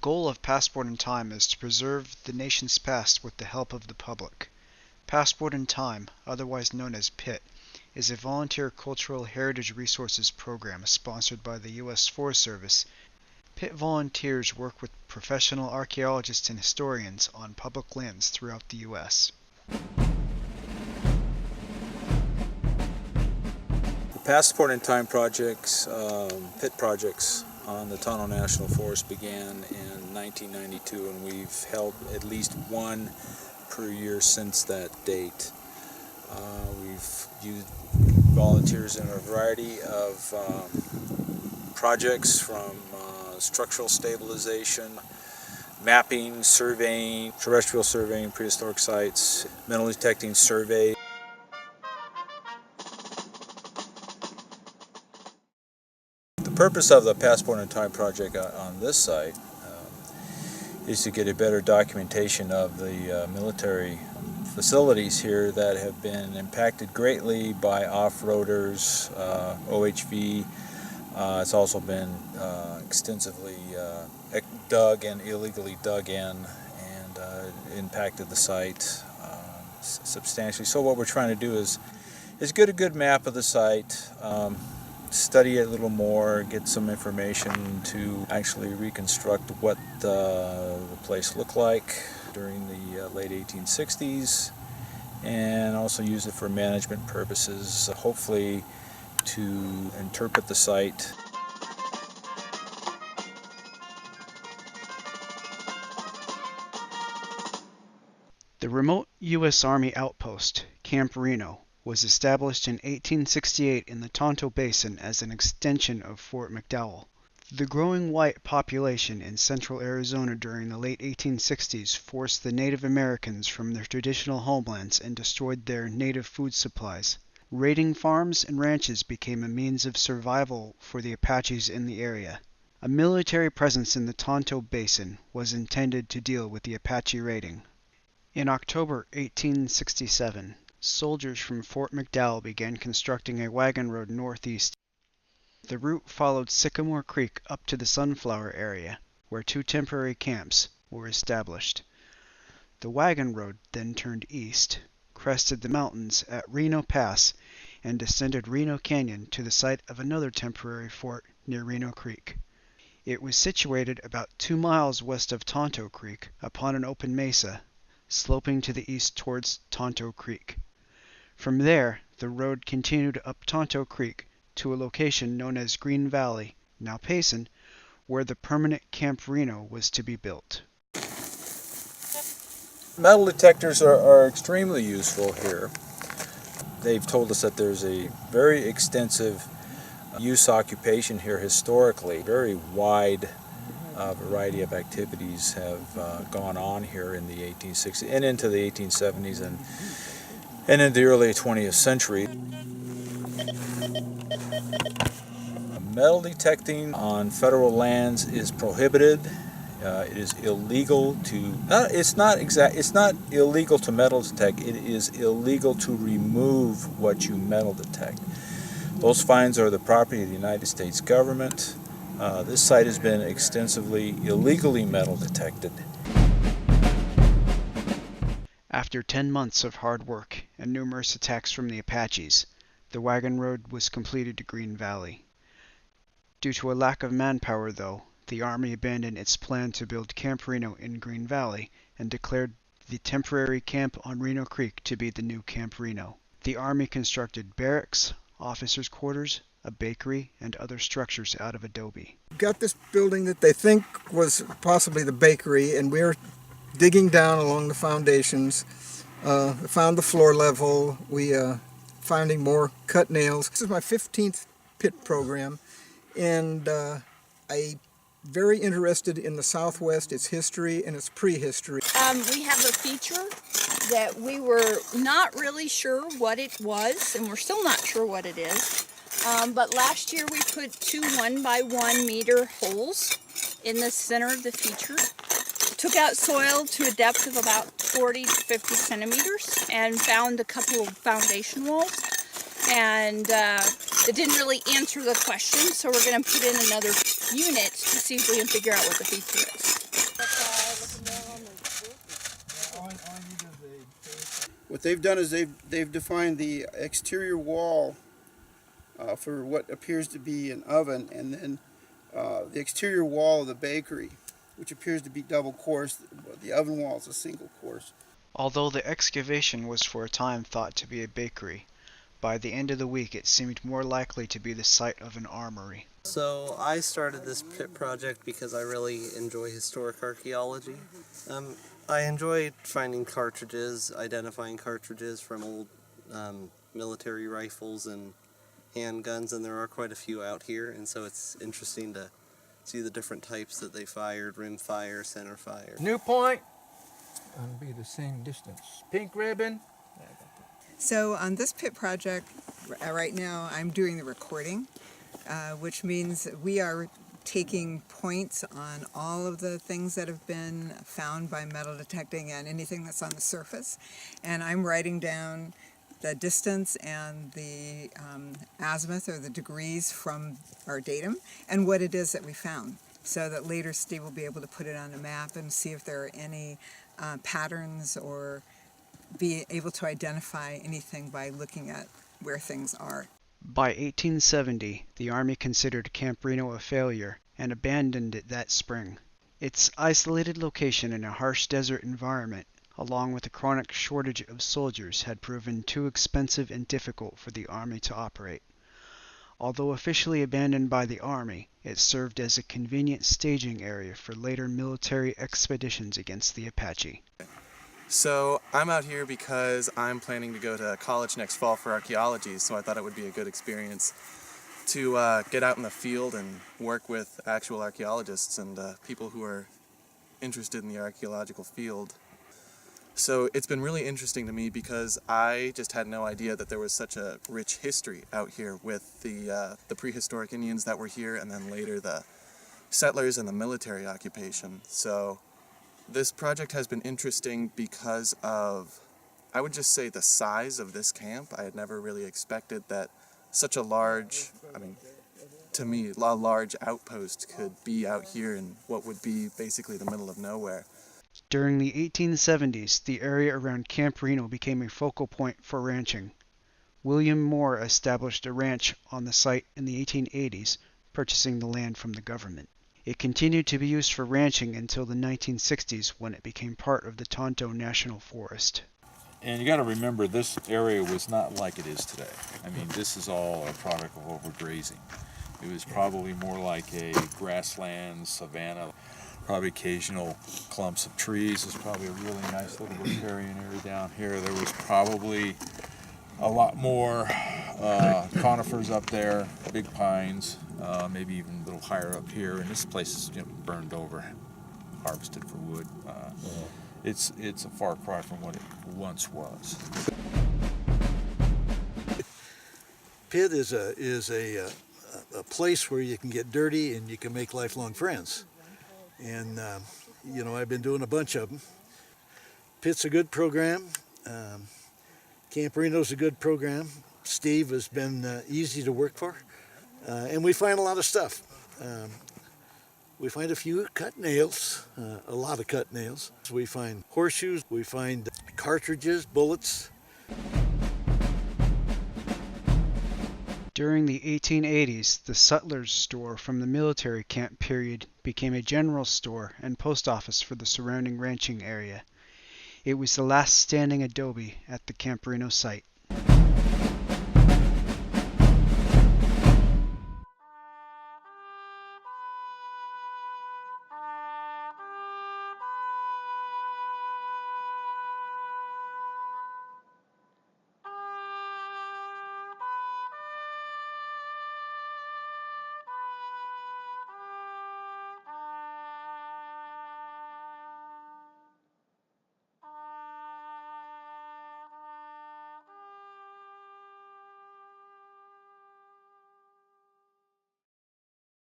goal of Passport in Time is to preserve the nation's past with the help of the public. Passport in Time, otherwise known as PIT, is a volunteer cultural heritage resources program sponsored by the U.S. Forest Service. PIT volunteers work with professional archaeologists and historians on public lands throughout the U.S. The Passport in Time projects, PIT projects on the Tonto National Forest began in 1992, and we've held at least one per year since that date. We've used volunteers in a variety of projects, from structural stabilization, mapping, surveying, terrestrial surveying, prehistoric sites, metal detecting survey. The purpose of the Passport in Time project on this site is to get a better documentation of the military facilities here that have been impacted greatly by off-roaders, OHV. It's also been extensively dug and illegally dug in, and impacted the site substantially. So what we're trying to do is get a good map of the site, study it a little more, get some information to actually reconstruct what the place looked like during the late 1860s, and also use it for management purposes, hopefully to interpret the site. The remote U.S. Army outpost, Camp Reno, was established in 1868 in the Tonto Basin as an extension of Fort McDowell. The growing white population in central Arizona during the late 1860s forced the Native Americans from their traditional homelands and destroyed their native food supplies. Raiding farms and ranches became a means of survival for the Apaches in the area. A military presence in the Tonto Basin was intended to deal with the Apache raiding. In October 1867, soldiers from Fort McDowell began constructing a wagon road northeast. The route followed Sycamore Creek up to the Sunflower area, where two temporary camps were established. The wagon road then turned east, crested the mountains at Reno Pass, and descended Reno Canyon to the site of another temporary fort near Reno Creek. It was situated about 2 miles west of Tonto Creek upon an open mesa, sloping to the east towards Tonto Creek. From there, the road continued up Tonto Creek to a location known as Green Valley, now Payson, where the permanent Camp Reno was to be built. Metal detectors are extremely useful here. They've told us that there's a very extensive use occupation here historically. Very wide variety of activities have gone on here in the 1860s and into the 1870s and in the early 20th century. Metal detecting on federal lands is prohibited. It is illegal to. It's not illegal to metal detect. It is illegal to remove what you metal detect. Those finds are the property of the United States government. This site has been extensively illegally metal detected. After 10 months of hard work and numerous attacks from the Apaches, the wagon road was completed to Green Valley. Due to a lack of manpower, though, the Army abandoned its plan to build Camp Reno in Green Valley and declared the temporary camp on Reno Creek to be the new Camp Reno. The Army constructed barracks, officers' quarters, a bakery, and other structures out of adobe. Got this building that they think was possibly the bakery, and we're digging down along the foundations. Found the floor level. We finding more cut nails. This is my 15th pit program, and I very interested in the Southwest, its history and its prehistory. We have a feature that we were not really sure what it was, and we're still not sure what it is. But last year we put 2 1-by-1 meter holes in the center of the feature. Took out soil to a depth of about 40 to 50 centimeters and found a couple of foundation walls. And it didn't really answer the question, so we're going to put in another unit to see if we can figure out what the feature is. What they've done is they've defined the exterior wall for what appears to be an oven, and then the exterior wall of the bakery, which appears to be double course. The oven wall is a single course. Although the excavation was for a time thought to be a bakery, by the end of the week it seemed more likely to be the site of an armory. So I started this pit project because I really enjoy historic archaeology. I enjoy finding cartridges, identifying cartridges from old military rifles and handguns, and there are quite a few out here, and so it's interesting to see the different types that they fired: rim fire, center fire. New point, it'll be the same distance. Pink ribbon. So on this pit project, right now I'm doing the recording, which means we are taking points on all of the things that have been found by metal detecting and anything that's on the surface. And I'm writing down the distance and the azimuth or the degrees from our datum and what it is that we found, so that later Steve will be able to put it on a map and see if there are any patterns or be able to identify anything by looking at where things are. By 1870, the Army considered Camp Reno a failure and abandoned it that spring. Its isolated location in a harsh desert environment, along with a chronic shortage of soldiers, had proven too expensive and difficult for the Army to operate. Although officially abandoned by the Army, it served as a convenient staging area for later military expeditions against the Apache. So I'm out here because I'm planning to go to college next fall for archaeology, so I thought it would be a good experience to get out in the field and work with actual archaeologists and people who are interested in the archaeological field. So it's been really interesting to me because I just had no idea that there was such a rich history out here with the prehistoric Indians that were here, and then later the settlers and the military occupation. So this project has been interesting because of, I would just say, the size of this camp. I had never really expected that such a large, to me, a large outpost could be out here in what would be basically the middle of nowhere. During the 1870s, the area around Camp Reno became a focal point for ranching. William Moore established a ranch on the site in the 1880s, purchasing the land from the government. It continued to be used for ranching until the 1960s, when it became part of the Tonto National Forest. And you got to remember, this area was not like it is today. This is all a product of overgrazing. It was probably more like a grassland, savanna, probably occasional clumps of trees. There's probably a really nice little riparian area down here. There was probably a lot more conifers up there, big pines, maybe even a little higher up here. And this place is burned over, harvested for wood. It's a far cry from what it once was. Pit is a place where you can get dirty and you can make lifelong friends. And I've been doing a bunch of them. Pit's a good program. Camp Reno's a good program. Steve has been easy to work for. And we find a lot of stuff. We find a few cut nails, a lot of cut nails. We find horseshoes, we find cartridges, bullets. During the 1880s, the sutler's store from the military camp period became a general store and post office for the surrounding ranching area. It was the last standing adobe at the Camp Reno site.